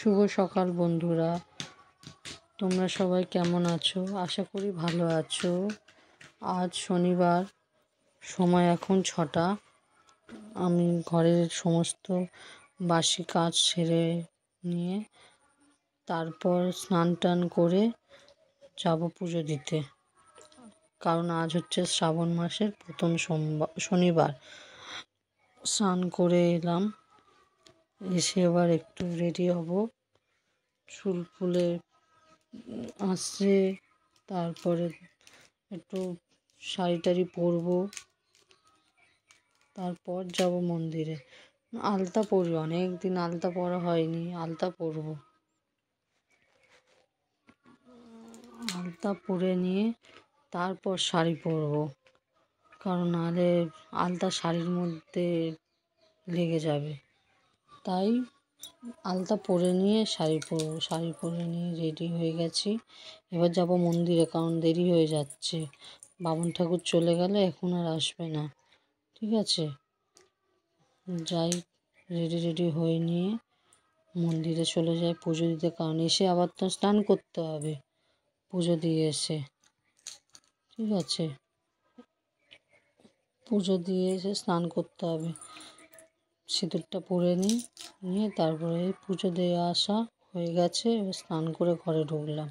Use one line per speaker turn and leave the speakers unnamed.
শুভ সকাল বন্ধুরা, তোমরা সবাই কেমন আছো? আশা করি ভালো আছো। আজ শনিবার, সময় এখন 6টা। আমি ঘরের সমস্ত বাসি কাজ সেরে নিয়ে তারপর স্নান টান করে যাব পুজো দিতে, কারণ আজ হচ্ছে শ্রাবণ মাসের প্রথম শনিবার। স্নান করে এলাম, এসে এবার একটু রেডি হব, চুল ফুলে আসছে, তারপরে একটু শাড়ি টাড়ি পরবো, তারপর যাব মন্দিরে। আলতা পরবো, অনেক দিন আলতা পরা হয়নি, আলতা পরবো। আলতা পরে নিয়ে তারপর শাড়ি পরবো, কারণ নাহলে আলতা শাড়ির মধ্যে লেগে যাবে। তাই আলতা পরে নিয়ে শাড়ি পরবো। শাড়ি পরে নিয়ে রেডি হয়ে গেছি, এবার যাব মন্দিরে, কারণ দেরি হয়ে যাচ্ছে। বামুন ঠাকুর চলে গেলে এখন আর আসবে না, ঠিক আছে? যাই, রেডি হয়ে নিয়ে মন্দিরে চলে যাই পুজো দিতে, কারণ এসে আবার তো স্নান করতে হবে পুজো দিয়ে এসে, ঠিক আছে? পুজো দিয়ে এসে স্নান করতে হবে। সিঁদুরটা পরে নিয়ে তারপরে পুজো দিয়ে আসা হয়ে গেছে, এবার স্নান করে ঘরে ঢুকলাম।